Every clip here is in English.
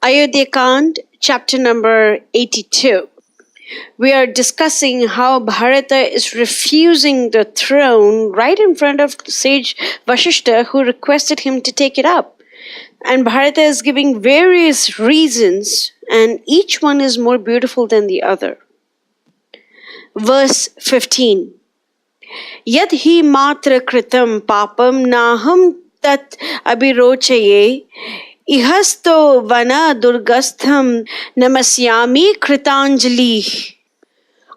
Ayodhya Ch, chapter number 82. We are discussing how Bharata is refusing the throne right in front of sage Vashishta, who requested him to take it up. And Bharata is giving various reasons, and each one is more beautiful than the other. Verse 15. Yad hi matra kritam papam naham tat abhirochaye ihasto vana durgastham namasyami kritanjali.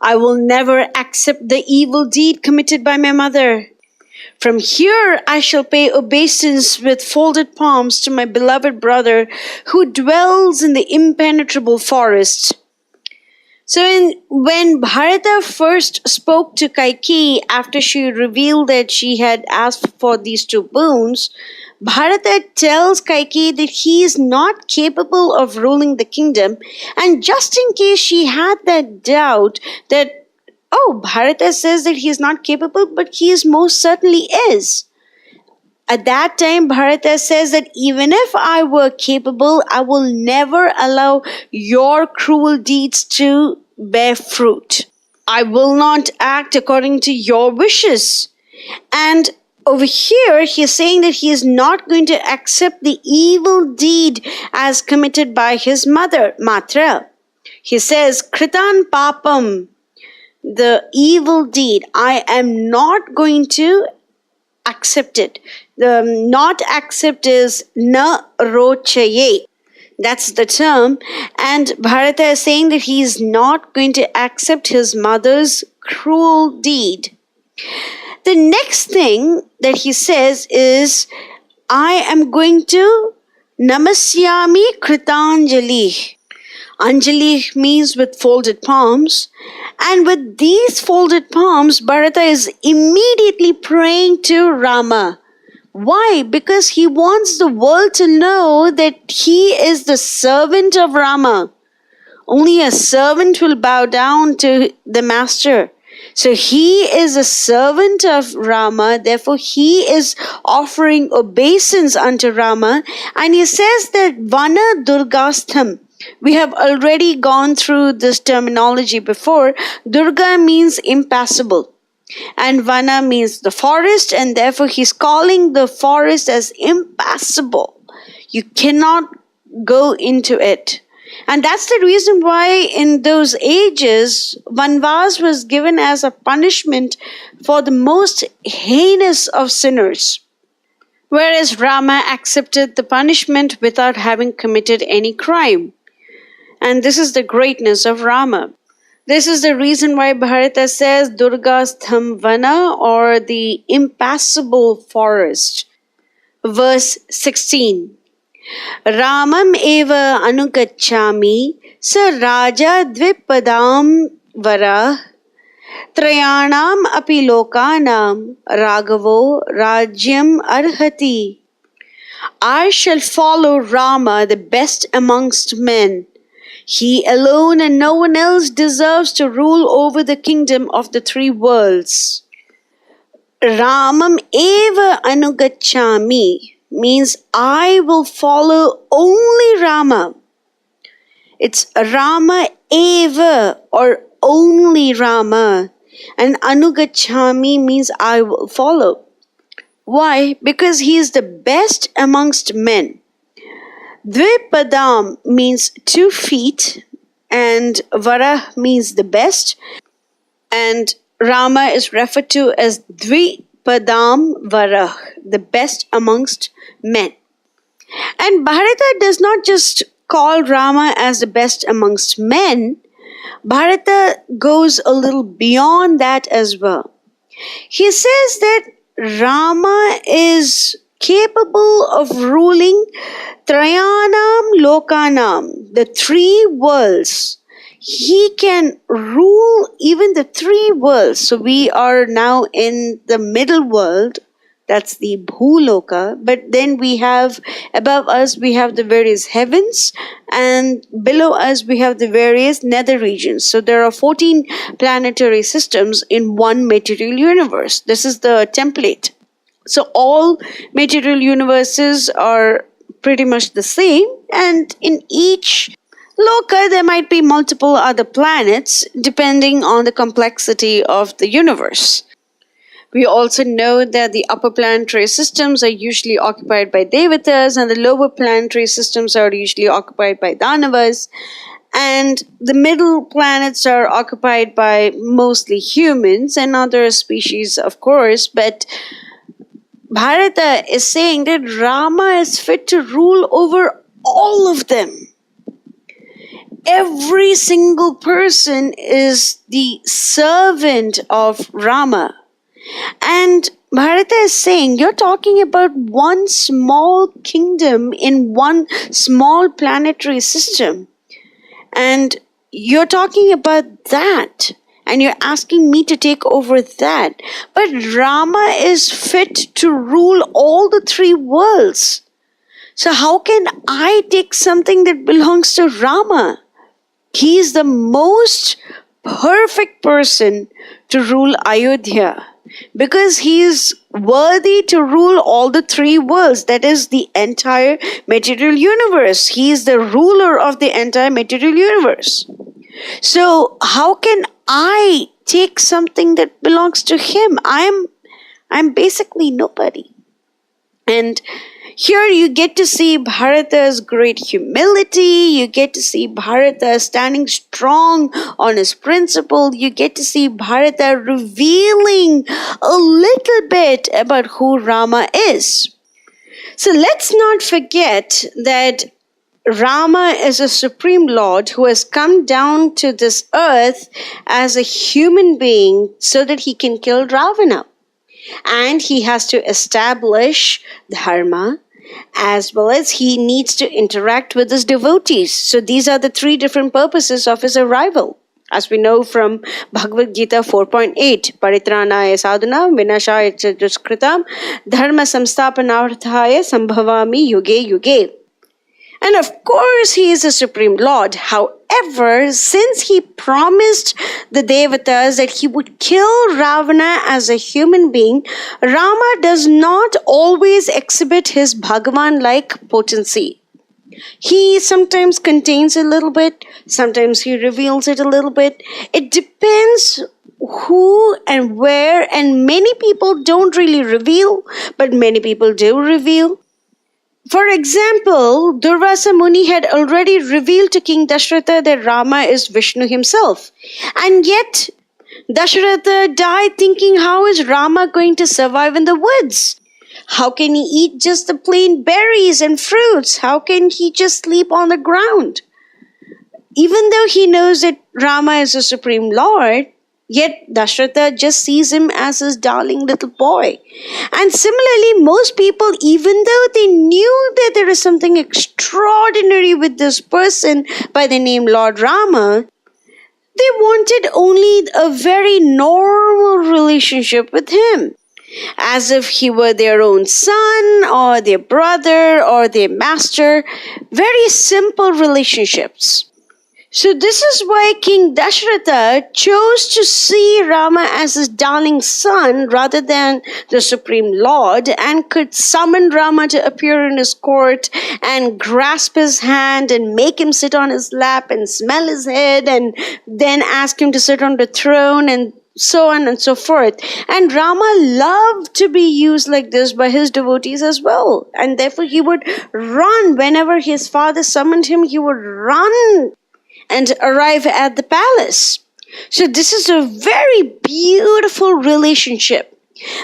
I will never accept the evil deed committed by my mother. From here I shall pay obeisance with folded palms to my beloved brother who dwells in the impenetrable forest. So when Bharata first spoke to Kaikeyi after she revealed that she had asked for these two boons, Bharata tells Kaikeyi that he is not capable of ruling the kingdom, and just in case she had that doubt that, Bharata says that he is not capable, but he most certainly is. At that time, Bharata says that even if I were capable, I will never allow your cruel deeds to bear fruit. I will not act according to your wishes. And over here, he is saying that he is not going to accept the evil deed as committed by his mother, Matra. He says, Kritan papam, the evil deed, I am not going to accept it. The not accept is na rochaye. That's the term. And Bharata is saying that he is not going to accept his mother's cruel deed. The next thing that he says is, I am going to namasyami kritanjali. Anjali means with folded palms. And with these folded palms, Bharata is immediately praying to Rama. Why? Because he wants the world to know that he is the servant of Rama. Only a servant will bow down to the master. So he is a servant of Rama, therefore he is offering obeisance unto Rama. And he says that Vana Durgastham. We have already gone through this terminology before. Durga means impassable. And Vana means the forest, and therefore he's calling the forest as impassable. You cannot go into it. And that's the reason why in those ages, Vanvas was given as a punishment for the most heinous of sinners. Whereas Rama accepted the punishment without having committed any crime. And this is the greatness of Rama. This is the reason why Bharata says Durgastham Vana, or the impassable forest. Verse 16. Ramam eva anugacchami sa raja dvipadam vara trayanam api lokanam raghavo rajyam arhati. I shall follow Rama, the best amongst men. He alone and no one else deserves to rule over the kingdom of the three worlds. Ramam eva anugacchami means I will follow only Rama. It's Rama eva, or only Rama. And anugacchami means I will follow. Why? Because he is the best amongst men. Dvipadam means 2 feet, and Vara means the best, and Rama is referred to as Dvipadam Vara, the best amongst men. And Bharata does not just call Rama as the best amongst men. Bharata goes a little beyond that as well. He says that Rama is capable of ruling Trayanam Lokanam, the 3 worlds. He can rule even the 3 worlds. So we are now in the middle world, that's the Bhuloka, but then we have, above us we have the various heavens, and below us we have the various nether regions. So there are 14 planetary systems in one material universe. This is the template. So all material universes are pretty much the same, and in each loka there might be multiple other planets depending on the complexity of the universe. We also know that the upper planetary systems are usually occupied by devatas and the lower planetary systems are usually occupied by danavas, and the middle planets are occupied by mostly humans and other species, of course. But Bharata is saying that Rama is fit to rule over all of them. Every single person is the servant of Rama. And Bharata is saying, you're talking about one small kingdom in one small planetary system. And you're talking about that. And you're asking me to take over that. But Rama is fit to rule all the three worlds. So how can I take something that belongs to Rama? He is the most perfect person to rule Ayodhya, because he is worthy to rule all the three worlds, that is the entire material universe. He is the ruler of the entire material universe. So how can I take something that belongs to him? I'm basically nobody. And here you get to see Bharata's great humility, you get to see Bharata standing strong on his principle, you get to see Bharata revealing a little bit about who Rama is. So let's not forget that Rama is a supreme Lord who has come down to this earth as a human being so that he can kill Ravana. And he has to establish dharma, as well as he needs to interact with his devotees. So these are the three different purposes of his arrival. As we know from Bhagavad Gita 4.8, Paritranaya sadhunam vinashaya cha duskritam dharma samsthapanarthaya sambhavami yuge yuge. And of course, he is a supreme Lord. However, since he promised the devatas that he would kill Ravana as a human being, Rama does not always exhibit his Bhagavan-like potency. He sometimes contains a little bit, sometimes he reveals it a little bit. It depends who and where, and many people don't really reveal, but many people do reveal. For example, Durvasa Muni had already revealed to King Dashratha that Rama is Vishnu himself. And yet, Dashratha died thinking, how is Rama going to survive in the woods? How can he eat just the plain berries and fruits? How can he just sleep on the ground? Even though he knows that Rama is the Supreme Lord, yet Dashratha just sees him as his darling little boy. And similarly, most people, even though they knew that there is something extraordinary with this person by the name Lord Rama, they wanted only a very normal relationship with him, as if he were their own son or their brother or their master. Very simple relationships. So this is why King Dashratha chose to see Rama as his darling son rather than the Supreme Lord, and could summon Rama to appear in his court and grasp his hand and make him sit on his lap and smell his head and then ask him to sit on the throne and so on and so forth. And Rama loved to be used like this by his devotees as well. And therefore he would run whenever his father summoned him, he would run and arrive at the palace. So this is a very beautiful relationship.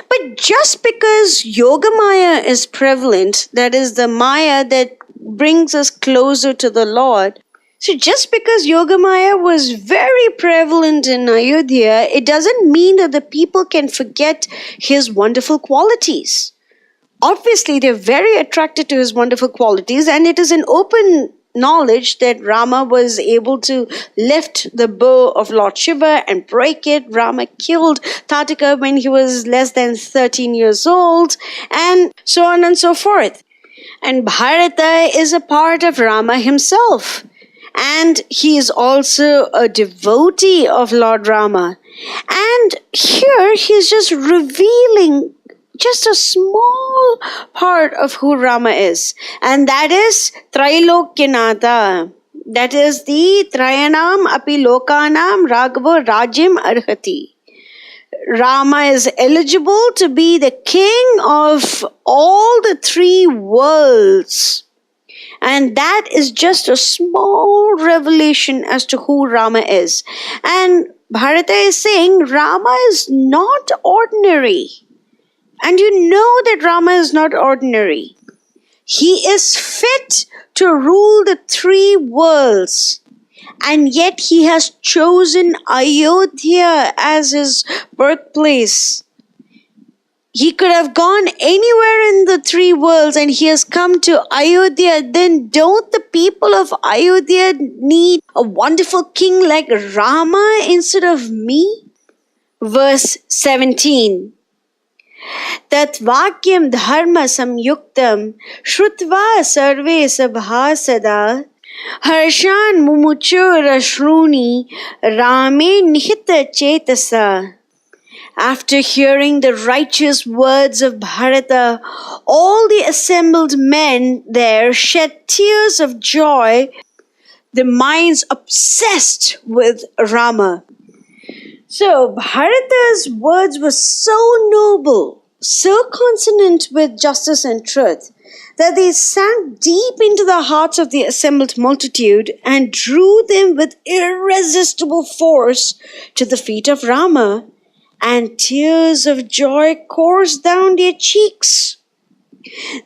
But just because Yoga Maya is prevalent, that is the Maya that brings us closer to the Lord, so just because Yoga Maya was very prevalent in Ayodhya, it doesn't mean that the people can forget his wonderful qualities. Obviously, they're very attracted to his wonderful qualities, and it is an open knowledge that Rama was able to lift the bow of Lord Shiva and break it. Rama killed Tataka when he was less than 13 years old, and so on and so forth. And Bharata is a part of Rama himself. And he is also a devotee of Lord Rama. And here he's just revealing just a small part of who Rama is. And that is Trailokyanatha. That is the Trayanam api lokanam raghava rajim arhati. Rama is eligible to be the king of all the three worlds. And that is just a small revelation as to who Rama is. And Bharata is saying Rama is not ordinary. And you know that Rama is not ordinary. He is fit to rule the three worlds. And yet he has chosen Ayodhya as his birthplace. He could have gone anywhere in the three worlds and he has come to Ayodhya. Then don't the people of Ayodhya need a wonderful king like Rama instead of me? Verse 17. Tat vakyam dharma samyuktam shrutva sarve sabhasada harshan mumuchur ashruni rame nihita chetasa. After hearing the righteous words of Bharata, all the assembled men there shed tears of joy, their minds obsessed with Rama. So Bharata's words were so noble, so consonant with justice and truth, that they sank deep into the hearts of the assembled multitude and drew them with irresistible force to the feet of Rama, and tears of joy coursed down their cheeks.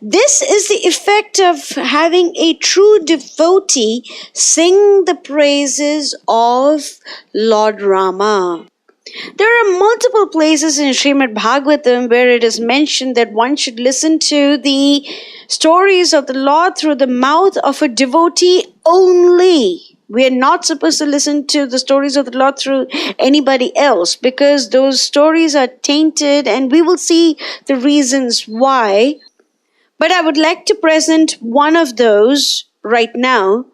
This is the effect of having a true devotee sing the praises of Lord Rama. There are multiple places in Srimad Bhagavatam where it is mentioned that one should listen to the stories of the Lord through the mouth of a devotee only. We are not supposed to listen to the stories of the Lord through anybody else because those stories are tainted, and we will see the reasons why. But I would like to present one of those right now.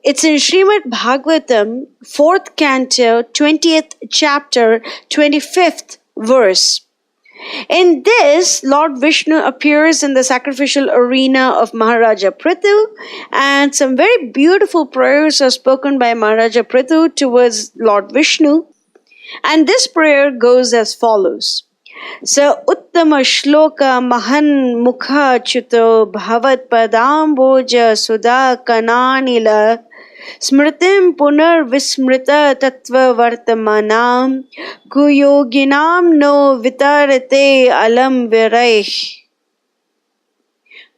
It's in Srimad Bhagavatam, 4th canto, 20th chapter, 25th verse. In this, Lord Vishnu appears in the sacrificial arena of Maharaja Prithu, and some very beautiful prayers are spoken by Maharaja Prithu towards Lord Vishnu. And this prayer goes as follows. Sa uttama shloka mahan mukha chuto bhavat padamboja sudha kananila smritim punar vismrita tattva vartamanam kuyoginam no vitarate alam viraih.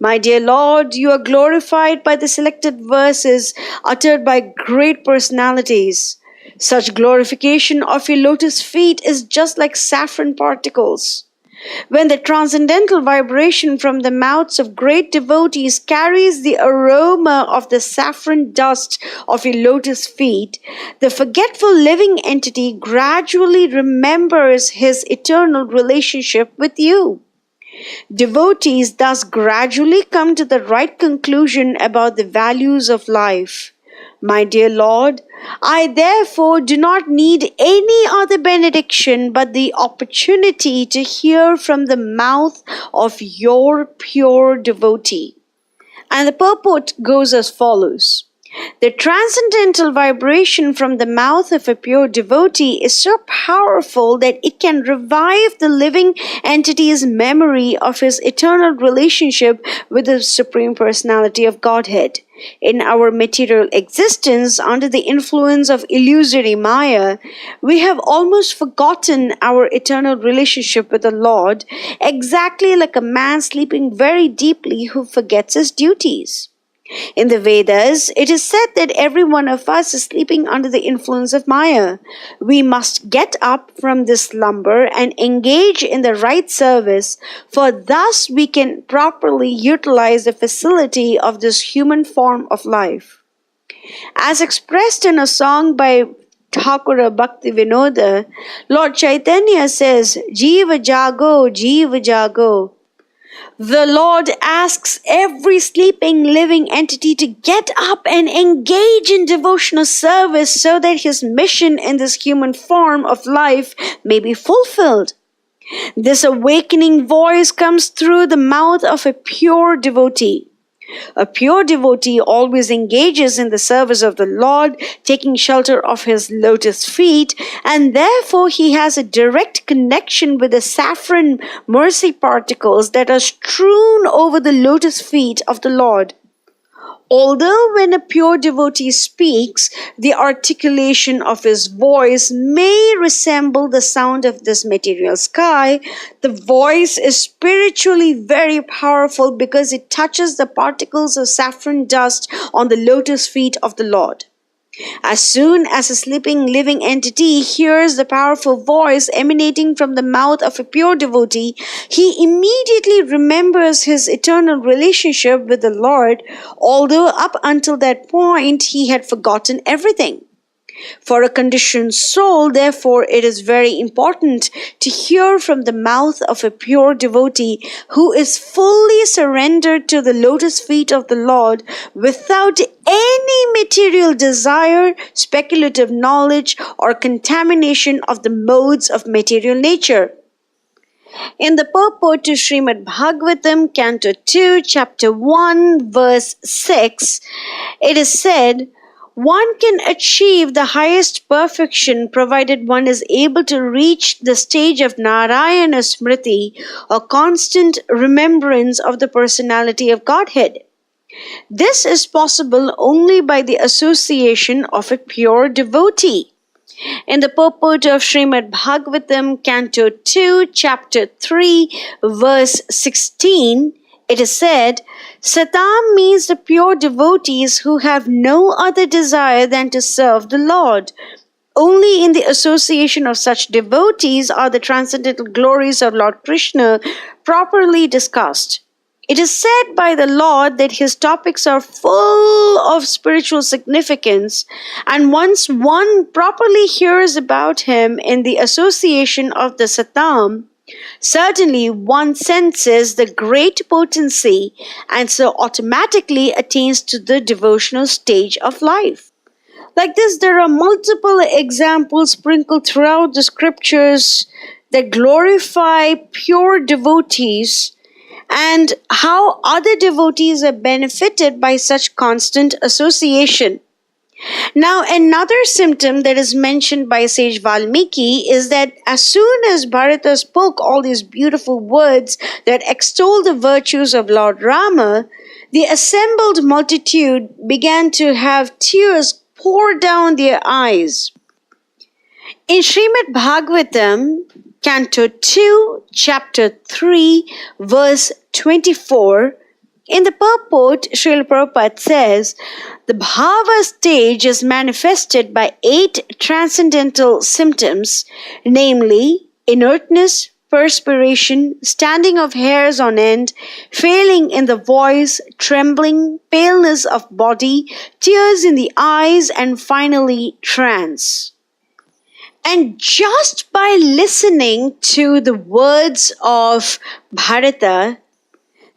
My dear Lord, you are glorified by the selected verses uttered by great personalities. Such glorification of your lotus feet is just like saffron particles. When the transcendental vibration from the mouths of great devotees carries the aroma of the saffron dust of your lotus feet, the forgetful living entity gradually remembers his eternal relationship with you. Devotees thus gradually come to the right conclusion about the values of life. My dear Lord, I therefore do not need any other benediction but the opportunity to hear from the mouth of your pure devotee. And the purport goes as follows. The transcendental vibration from the mouth of a pure devotee is so powerful that it can revive the living entity's memory of his eternal relationship with the Supreme Personality of Godhead. In our material existence, under the influence of illusory Maya, we have almost forgotten our eternal relationship with the Lord, exactly like a man sleeping very deeply who forgets his duties. In the Vedas, it is said that every one of us is sleeping under the influence of Maya. We must get up from this slumber and engage in the right service, for thus we can properly utilize the facility of this human form of life. As expressed in a song by Thakura Bhakti Vinoda, Lord Chaitanya says, Jiva Jago, Jiva Jago. The Lord asks every sleeping living entity to get up and engage in devotional service so that his mission in this human form of life may be fulfilled. This awakening voice comes through the mouth of a pure devotee. A pure devotee always engages in the service of the Lord, taking shelter of his lotus feet, and therefore he has a direct connection with the saffron mercy particles that are strewn over the lotus feet of the Lord. Although when a pure devotee speaks, the articulation of his voice may resemble the sound of this material sky, the voice is spiritually very powerful because it touches the particles of saffron dust on the lotus feet of the Lord. As soon as a sleeping living entity hears the powerful voice emanating from the mouth of a pure devotee, he immediately remembers his eternal relationship with the Lord, although up until that point he had forgotten everything. For a conditioned soul, therefore, it is very important to hear from the mouth of a pure devotee who is fully surrendered to the lotus feet of the Lord without any material desire, speculative knowledge, or contamination of the modes of material nature. In the purport to Srimad Bhagavatam, Canto 2, Chapter 1, Verse 6, it is said, one can achieve the highest perfection provided one is able to reach the stage of Narayana Smriti, or constant remembrance of the personality of Godhead. This is possible only by the association of a pure devotee. In the purport of Srimad Bhagavatam, Canto 2, Chapter 3, Verse 16, it is said, Satam means the pure devotees who have no other desire than to serve the Lord. Only in the association of such devotees are the transcendental glories of Lord Krishna properly discussed. It is said by the Lord that his topics are full of spiritual significance, and once one properly hears about him in the association of the Satam, certainly one senses the great potency and so automatically attains to the devotional stage of life. Like this, there are multiple examples sprinkled throughout the scriptures that glorify pure devotees and how other devotees are benefited by such constant association. Now, another symptom that is mentioned by sage Valmiki is that as soon as Bharatha spoke all these beautiful words that extol the virtues of Lord Rama, the assembled multitude began to have tears pour down their eyes. In Srimad Bhagavatam, Canto 2, Chapter 3, Verse 24, in the purport, Srila Prabhupada says, the bhava stage is manifested by 8 transcendental symptoms, namely inertness, perspiration, standing of hairs on end, failing in the voice, trembling, paleness of body, tears in the eyes, and finally trance. And just by listening to the words of Bharata,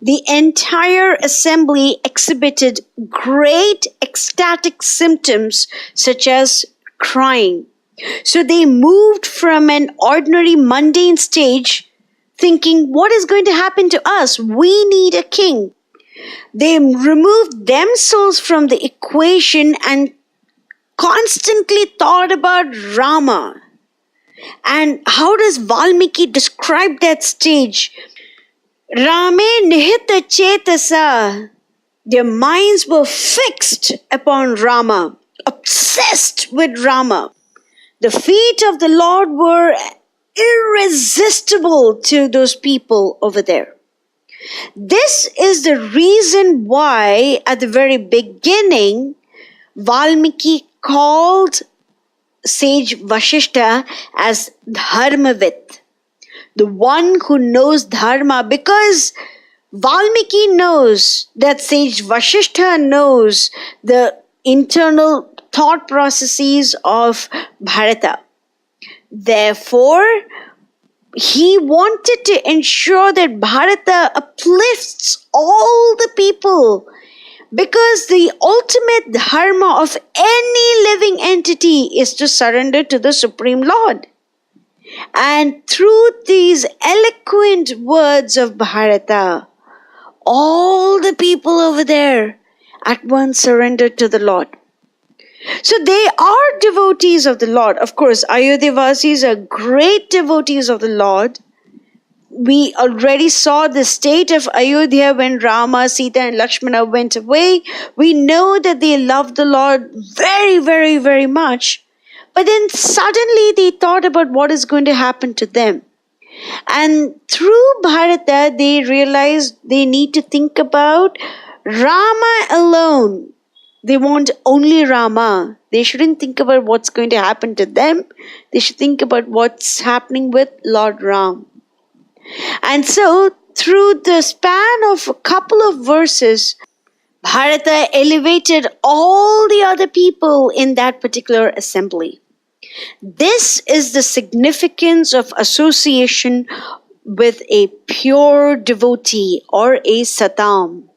the entire assembly exhibited great ecstatic symptoms such as crying. So they moved from an ordinary mundane stage thinking, what is going to happen to us? We need a king. They removed themselves from the equation and constantly thought about Rama. And how does Valmiki describe that stage? Rame nihita chetasa. Their minds were fixed upon Rama, obsessed with Rama. The feet of the Lord were irresistible to those people over there. This is the reason why at the very beginning, Valmiki called sage Vashishta as Dharmavit, the one who knows Dharma, because Valmiki knows that sage Vashishta knows the internal thought processes of Bharata. Therefore, he wanted to ensure that Bharata uplifts all the people, because the ultimate dharma of any living entity is to surrender to the Supreme Lord. And through these eloquent words of Bharata, all the people over there at once surrendered to the Lord. So they are devotees of the Lord. Of course, Ayodhya are great devotees of the Lord. We already saw the state of Ayodhya when Rama, Sita and Lakshmana went away. We know that they loved the Lord very, very, very much. But then suddenly they thought about what is going to happen to them. And through Bharata, they realized they need to think about Rama alone. They want only Rama. They shouldn't think about what's going to happen to them. They should think about what's happening with Lord Ram. And so, through the span of a couple of verses, Bharata elevated all the other people in that particular assembly. This is the significance of association with a pure devotee or a satam.